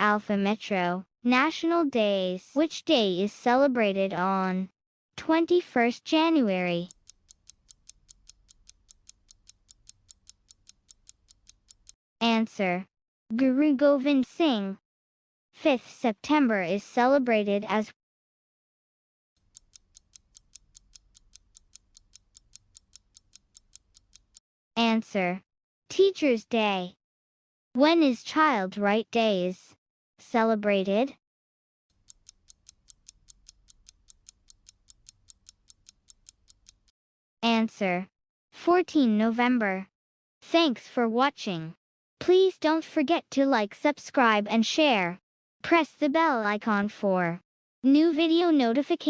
Alpha Metro. National Days. Which day is celebrated on 21st January? Answer: Guru Govind Singh. 5th September is celebrated as Answer: Teacher's Day. When is Child Right Days celebrated? Answer: 14 November. Thanks for watching. Please don't forget to like, subscribe and share. Press the bell icon for new video notifications.